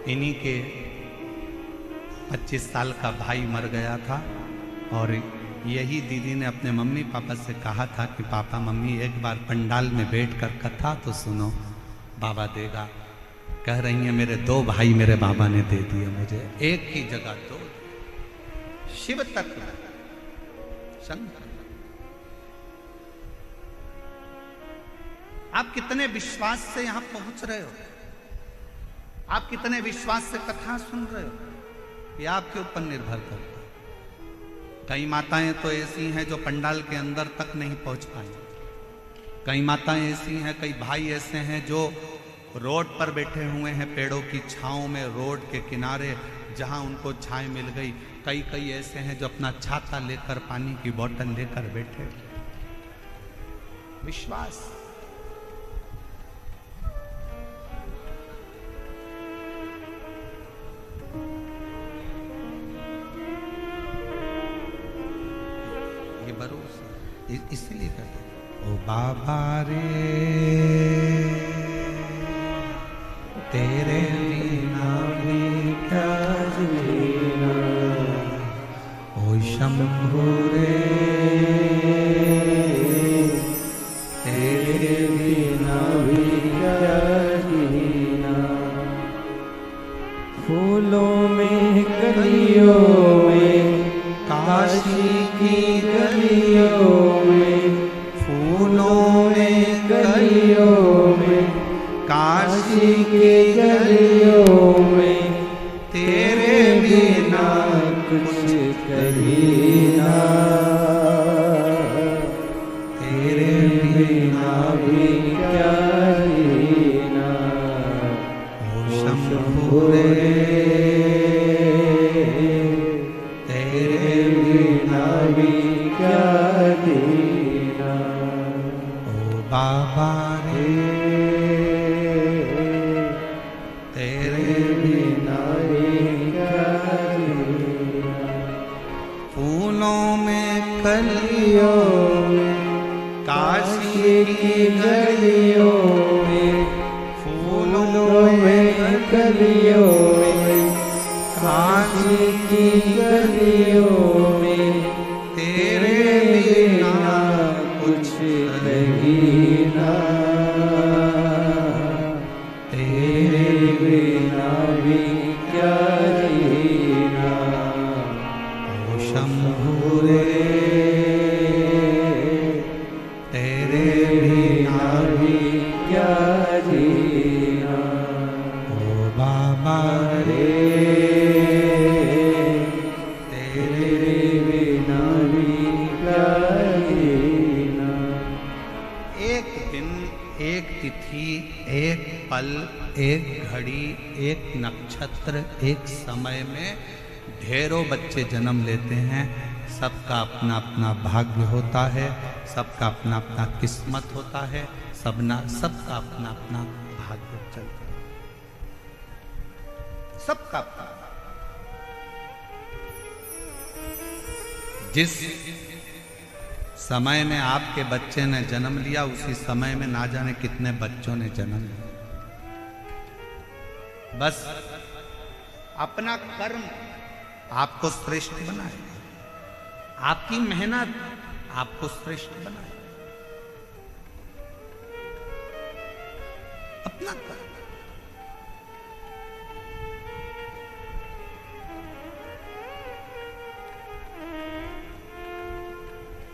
इन्हीं के 25 साल का भाई मर गया था, और यही दीदी ने अपने मम्मी पापा से कहा था कि पापा मम्मी एक बार पंडाल में बैठकर कथा तो सुनो, बाबा देगा। कह रही हैं मेरे 2 भाई मेरे बाबा ने दे दिए मुझे, एक की जगह 2। शिव तत्व शंकर, आप कितने विश्वास से यहां पहुंच रहे हो, आप कितने विश्वास से कथा सुन रहे हो, ये आपके ऊपर निर्भर करता है। कई माताएं तो ऐसी हैं जो पंडाल के अंदर तक नहीं पहुंच पाई, कई माताएं ऐसी हैं, कई भाई ऐसे हैं जो रोड पर बैठे हुए हैं, पेड़ों की छांव में, रोड के किनारे जहां उनको छाए मिल गई। कई ऐसे हैं जो अपना छाता लेकर, पानी की बोतल लेकर बैठे। विश्वास इसलिए कहते ओ बाबा रे तेरे बिना भी क्या जीना, ओ शंभू रे तेरे बिना भी क्या जीना। फूलों में कलियों में काशी की गलियों में, फूलों में गलियों में काशी के गलियों में तेरे बिना कुछ कही ना, तेरे बिना भी क्या जीना। ओ शंभू रे तेरे बिना भी क्या जीना। ओ बाबा रे तेरे बिना भी क्या जीना। फूलों में कलियों गलियों में काशी की गलियों में, फूलों में गलियों में काशी की गलियों में तेरे बिना कुछ नहीं ना, तेरे बिना भी क्या जीना। ओ शंभू रे तेरे बिना भी क्या जीना। ओ बाबा रे तेरे बिना भी क्या जीना। एक दिन, एक तिथि, एक पल, एक घड़ी, एक नक्षत्र, एक समय में ढेरों बच्चे जन्म लेते हैं। सबका अपना अपना भाग्य होता है, सबका अपना अपना किस्मत होता है, सबका अपना अपना भाग्य चलता है, सबका अपना। जिस समय में आपके बच्चे ने जन्म लिया उसी समय में ना जाने कितने बच्चों ने जन्म लिया। बस अपना कर्म आपको श्रेष्ठ बनाए, आपकी मेहनत आपको श्रेष्ठ बनाए, अपना कर्म।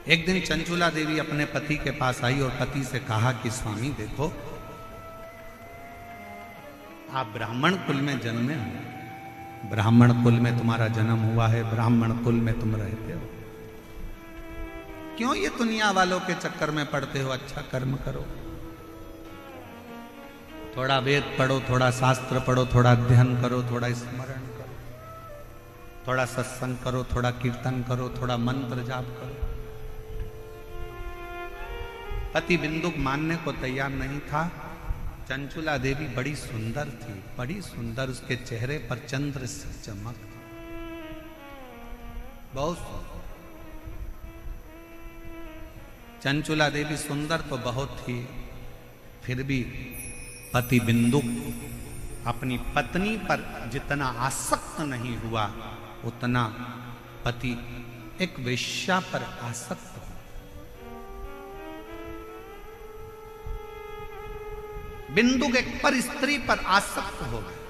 एक दिन चंचुला देवी अपने पति के पास आई और पति से कहा कि स्वामी देखो, आप ब्राह्मण कुल में जन्मे हो, ब्राह्मण कुल में तुम्हारा जन्म हुआ है, ब्राह्मण कुल में तुम रहते हो, क्यों ये दुनिया वालों के चक्कर में पड़ते हो? अच्छा कर्म करो, थोड़ा वेद पढ़ो, थोड़ा शास्त्र पढ़ो, थोड़ा अध्ययन करो, थोड़ा स्मरण करो, थोड़ा सत्संग करो, थोड़ा कीर्तन करो, थोड़ा मंत्र जाप करो। पति बिंदुक मानने को तैयार नहीं था। चंचुला देवी बड़ी सुंदर थी, बड़ी सुंदर, उसके चेहरे पर चंद्र सी चमक, बहुत सुंदर। चंचुला देवी सुंदर तो बहुत थी, फिर भी पति बिंदुक अपनी पत्नी पर जितना आसक्त नहीं हुआ उतना पति एक वेश्या पर आसक्त हुआ। बिंदुक एक पर स्त्री पर आसक्त हो गए।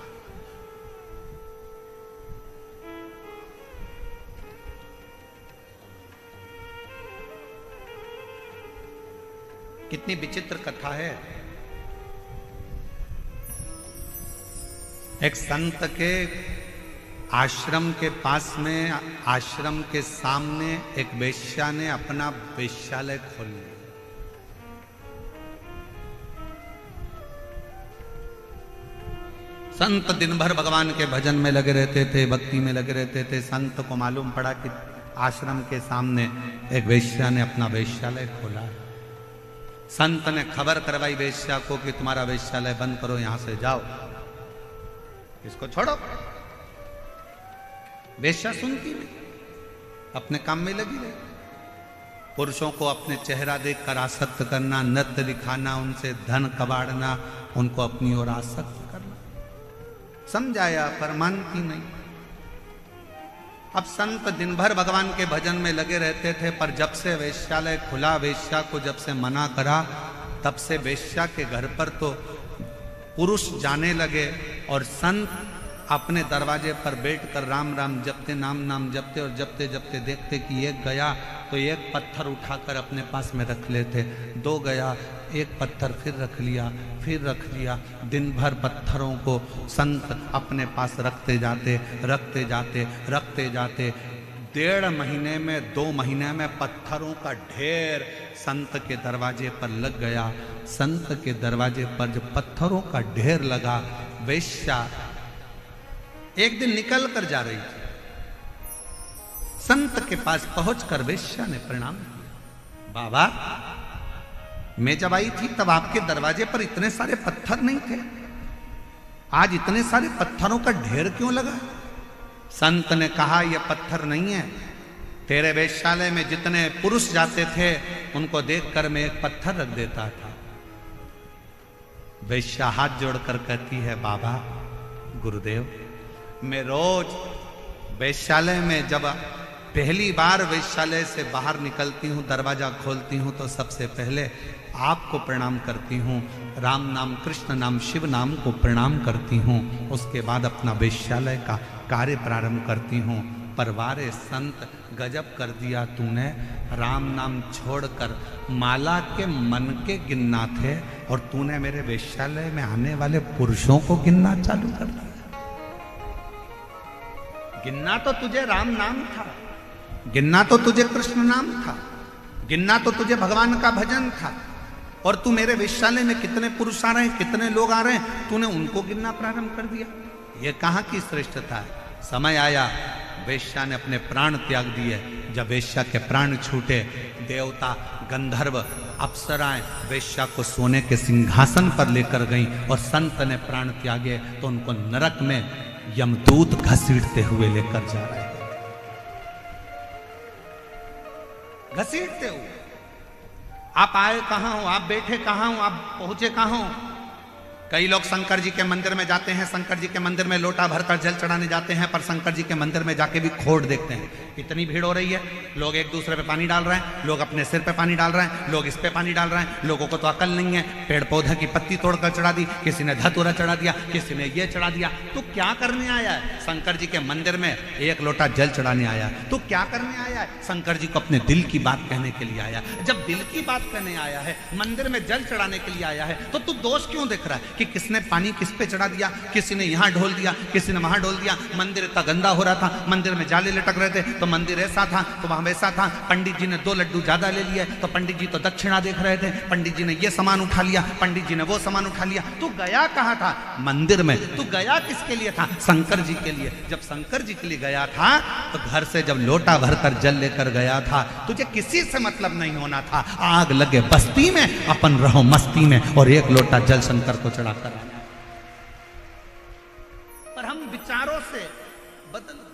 कितनी विचित्र कथा है। एक संत के आश्रम के पास में, आश्रम के सामने एक वेश्या ने अपना वेश्यालय खोल लिया। संत दिन भर भगवान के भजन में लगे रहते थे, भक्ति में लगे रहते थे। संत को मालूम पड़ा कि आश्रम के सामने एक वेश्या ने अपना वेश्यालय खोला। संत ने खबर करवाई वेश्या को कि तुम्हारा वेश्यालय बंद करो, यहां से जाओ, इसको छोड़ो। वेश्या सुनती नहीं, अपने काम में लगी रही। पुरुषों को अपने चेहरा देखकर आसक्त करना, नृत्य दिखाना, उनसे धन कबाड़ना, उनको अपनी ओर आसक्त करना। समझाया पर मानती नहीं। अब संत दिन भर भगवान के भजन में लगे रहते थे, पर जब से वेश्यालय खुला, वेश्या को जब से मना करा, तब से वेश्या के घर पर तो पुरुष जाने लगे और संत अपने दरवाजे पर बैठकर राम राम जपते, नाम नाम जपते और जपते जपते देखते कि एक गया तो एक पत्थर उठाकर अपने पास में रख लेते, दो गया एक पत्थर फिर रख लिया, फिर रख लिया। दिन भर पत्थरों को संत अपने पास रखते जाते, रखते जाते, रखते जाते। 1.5 महीने में, 2 महीने में पत्थरों का ढेर संत के दरवाजे पर लग गया। संत के दरवाजे पर जब पत्थरों का ढेर लगा, वेश्या एक दिन निकल कर जा रही थी। संत के पास पहुंचकर वेश्या ने प्रणाम किया। बाबा, मैं जब आई थी तब आपके दरवाजे पर इतने सारे पत्थर नहीं थे, आज इतने सारे पत्थरों का ढेर क्यों लगा? संत ने कहा, यह पत्थर नहीं है, तेरे वेश्यालय में जितने पुरुष जाते थे उनको देखकर मैं एक पत्थर रख देता था। वेश्या हाथ जोड़कर कहती है, बाबा गुरुदेव, मैं रोज वेश्यालय में जब पहली बार वेश्यालय से बाहर निकलती हूँ, दरवाजा खोलती हूँ, तो सबसे पहले आपको प्रणाम करती हूँ, राम नाम, कृष्ण नाम, शिव नाम को प्रणाम करती हूँ, उसके बाद अपना वेश्यालय का कार्य प्रारंभ करती हूँ। पर वारे संत, गजब कर दिया तूने, राम नाम छोड़कर माला के मन के गिनना थे और तूने मेरे वेश्यालय में आने वाले पुरुषों को गिनना चालू कर दिया। गिनना तो तुझे राम नाम था, गिनना तो तुझे कृष्ण नाम था, गिनना तो तुझे भगवान का भजन था, और तू मेरे वेश्यालय में कितने पुरुष आ रहे हैं, कितने लोग आ रहे हैं, तूने उनको गिनना प्रारंभ कर दिया। ये कहाँ की श्रेष्ठता है? समय आया, वेश्या ने अपने प्राण त्याग दिए। जब वेश्या के प्राण छूटे, देवता, गंधर्व, अप्सराएं वेश्या को सोने के सिंहासन पर लेकर गईं और संत ने प्राण त्यागे तो उनको नरक में यमदूत घसीटते हुए लेकर जा रहे हैं। घसीटते हुए। आप आए कहां हो, आप बैठे कहां हो, आप पहुंचे कहां हो? कई लोग शंकर जी के मंदिर में जाते हैं, शंकर जी के मंदिर में लोटा भरकर जल चढ़ाने जाते हैं, पर शंकर जी के मंदिर में जाके भी खोट देखते हैं। इतनी भीड़ हो रही है, लोग एक दूसरे पे पानी डाल रहे हैं, लोग अपने सिर पे पानी डाल रहे हैं, लोग इस पे पानी डाल रहे हैं। लोगों को तो अकल नहीं है, पेड़ पौधे की पत्ती तोड़कर चढ़ा दी, किसी ने धतूरा चढ़ा दिया, किसी ने ये चढ़ा दिया। तो क्या करने आया है? शंकर जी के मंदिर में एक लोटा जल चढ़ाने आया। तो क्या करने आया है? शंकर जी को अपने दिल की बात कहने के लिए आया। जब दिल की बात कहने आया है, मंदिर में जल चढ़ाने के लिए आया है, तो तू दोष क्यों देख रहा है कि किसने पानी किस पे चढ़ा दिया, किसी ने यहां ढोल दिया, किसी ने वहां ढोल दिया। मंदिर इतना गंदा हो रहा था, मंदिर में जाले लटक रहे थे, तो मंदिर ऐसा था तो वहां वैसा था। पंडित जी ने 2 लड्डू ज्यादा ले लिए, तो पंडित जी तो दक्षिणा देख रहे थे, पंडित जी ने ये सामान उठा लिया, पंडित जी ने वो सामान उठा लिया। तू गया कहां था? मंदिर में। तू गया किसके लिए था? शंकर जी के लिए। जब शंकर जी के लिए गया था तो घर से जब लोटा भरकर जल लेकर गया था, तुझे किसी से मतलब नहीं होना था। आग लगे बस्ती में, अपन रहो मस्ती में, और एक लोटा जल शंकर को चढ़ाकर आना। पर हम विचारों से बदल गए,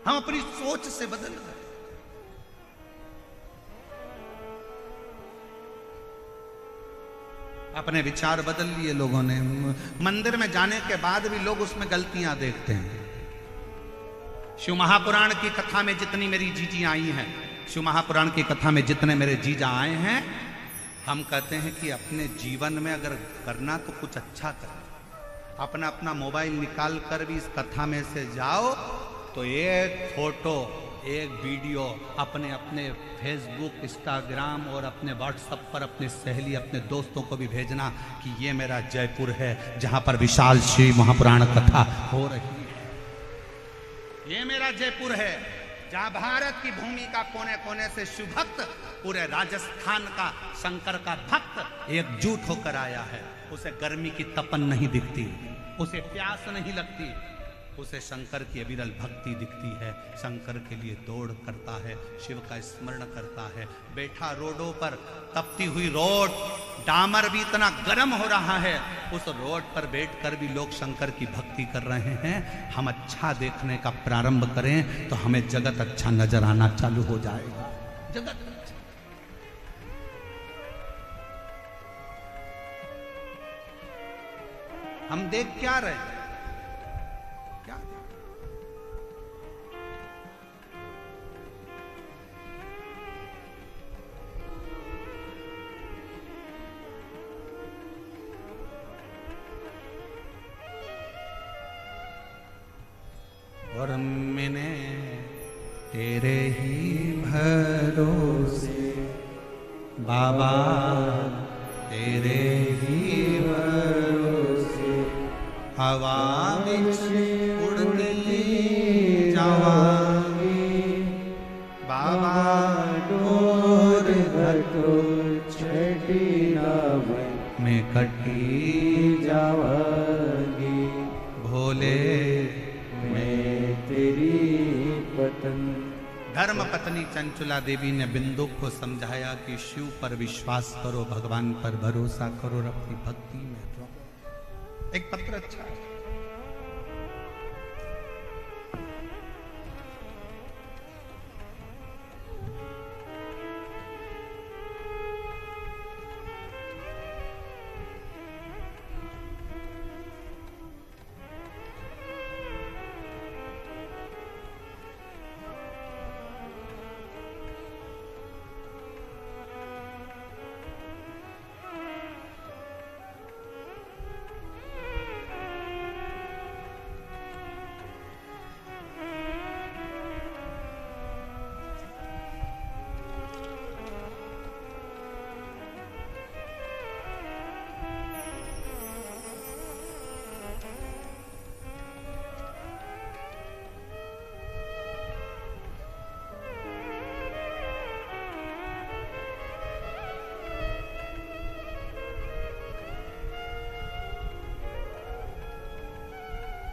हम अपनी सोच से बदल गए। अपने विचार बदल लिए लोगों ने। मंदिर में जाने के बाद भी लोग उसमें गलतियां देखते हैं। शिव महापुराण की कथा में जितनी मेरी जीजियां आई हैं, शिव महापुराण की कथा में जितने मेरे जीजा आए हैं, हम कहते हैं कि अपने जीवन में अगर करना तो कुछ अच्छा करें। अपना अपना मोबाइल निकाल कर भी इस कथा में से जाओ तो एक फोटो, एक वीडियो अपने अपने फेसबुक, इंस्टाग्राम और अपने व्हाट्सएप पर अपने सहेली, अपने दोस्तों को भी भेजना कि ये मेरा जयपुर है जहां पर विशाल शिव महापुराण कथा हो रही है। ये मेरा जयपुर है जहां भारत की भूमि का कोने कोने से शिव भक्त, पूरे राजस्थान का शंकर का भक्त एकजुट होकर आया है। उसे गर्मी की तपन नहीं दिखती, उसे प्यास नहीं लगती, उसे शंकर की अविरल भक्ति दिखती है, शंकर के लिए दौड़ करता है, शिव का स्मरण करता है। बैठा रोडों पर, तपती हुई रोड, डामर भी इतना गर्म हो रहा है, उस रोड पर बैठकर भी लोग शंकर की भक्ति कर रहे हैं। हम अच्छा देखने का प्रारंभ करें तो हमें जगत अच्छा नजर आना चालू हो जाएगा। जगत हम देख क्या रहे हैं? क्या और मैंने तेरे ही भरोसे बाबा, तेरे ही भरोसे हवा विच उड़ती जावांगी बाबा, डोर घटो छठी नावे में कटी जावांगी भोले मैं तेरी पत्नी। धर्म पत्नी चंचुला देवी ने बिंदु को समझाया कि शिव पर विश्वास करो, भगवान पर भरोसा करो और अपनी भक्ति में रहो। एक पत्र अच्छा है।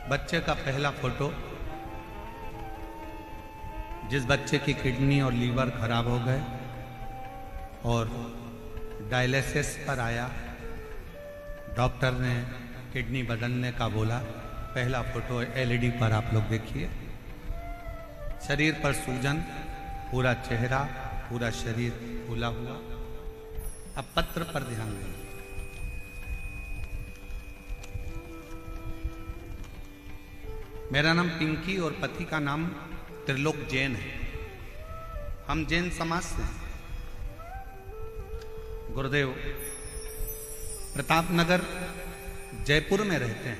बच्चे का पहला फोटो, जिस बच्चे की किडनी और लीवर खराब हो गए और डायलिसिस पर आया, डॉक्टर ने किडनी बदलने का बोला। पहला फोटो एलईडी पर आप लोग देखिए। शरीर पर सूजन, पूरा चेहरा, पूरा शरीर फूला हुआ। अब पत्र पर ध्यान दें। मेरा नाम पिंकी और पति का नाम त्रिलोक जैन है। हम जैन समाज से हैं। गुरुदेव प्रतापनगर जयपुर में रहते हैं।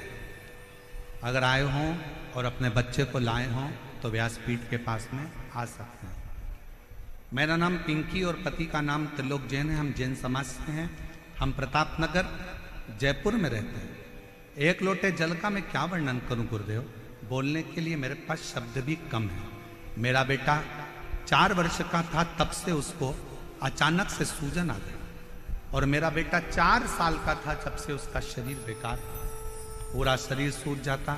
अगर आए हों और अपने बच्चे को लाए हों तो व्यासपीठ के पास में आ सकते हैं। मेरा नाम पिंकी और पति का नाम त्रिलोक जैन है। हम जैन समाज से हैं। हम प्रतापनगर जयपुर में रहते हैं। एक लोटे जल का मैं क्या वर्णन करूं गुरुदेव, बोलने के लिए मेरे पास शब्द भी कम है। मेरा बेटा 4 वर्ष का था तब से उसको अचानक से सूजन आ गई, और मेरा बेटा 4 साल का था जब से उसका शरीर बेकार, पूरा शरीर सूज जाता।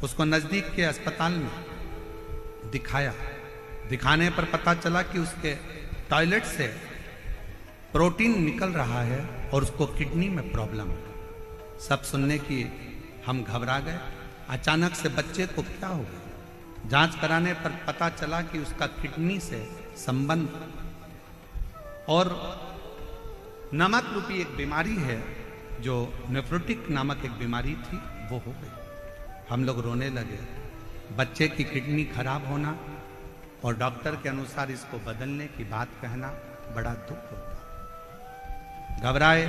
उसको नजदीक के अस्पताल में दिखाया। दिखाने पर पता चला कि उसके टॉयलेट से प्रोटीन निकल रहा है और उसको किडनी में प्रॉब्लम है। सब सुनने की हम घबरा गए। अचानक से बच्चे को क्या हो गया? जांच कराने पर पता चला कि उसका किडनी से संबंध और नमक रूपी एक बीमारी है, जो नेफ्रोटिक नामक एक बीमारी थी, वो हो गई। हम लोग रोने लगे। बच्चे की किडनी खराब होना और डॉक्टर के अनुसार इसको बदलने की बात कहना बड़ा दुख होता। घबराए,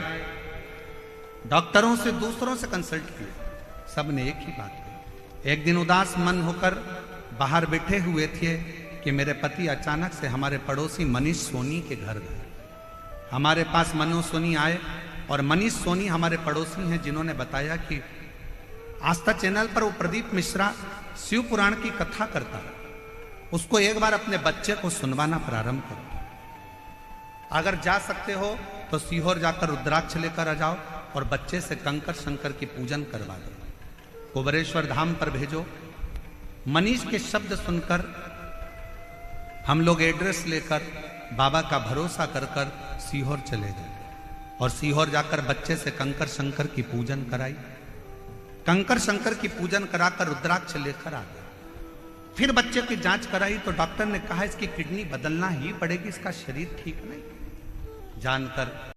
डॉक्टरों से दूसरों से कंसल्ट किए, सब ने एक ही बात कही। एक दिन उदास मन होकर बाहर बैठे हुए थे कि मेरे पति अचानक से हमारे पड़ोसी मनीष सोनी के घर गए। हमारे पास मनोज सोनी आए, और मनीष सोनी हमारे पड़ोसी हैं, जिन्होंने बताया कि आस्था चैनल पर वो प्रदीप मिश्रा शिव पुराण की कथा करता है, उसको एक बार अपने बच्चे को सुनवाना प्रारंभ करो। अगर जा सकते हो तो सीहोर जाकर रुद्राक्ष लेकर आ जाओ और बच्चे से कंकर शंकर की पूजन करवा दो। कुबरेश्वर धाम पर भेजो, मनीष के शब्द सुनकर हम लोग एड्रेस लेकर बाबा का भरोसा कर कर सीहोर चले गए और सीहोर जाकर बच्चे से कंकर शंकर की पूजन कराई। कंकर शंकर की पूजन कराकर रुद्राक्ष लेकर आ गए। फिर बच्चे की जांच कराई तो डॉक्टर ने कहा इसकी किडनी बदलना ही पड़ेगी, इसका शरीर ठीक नहीं। जानकर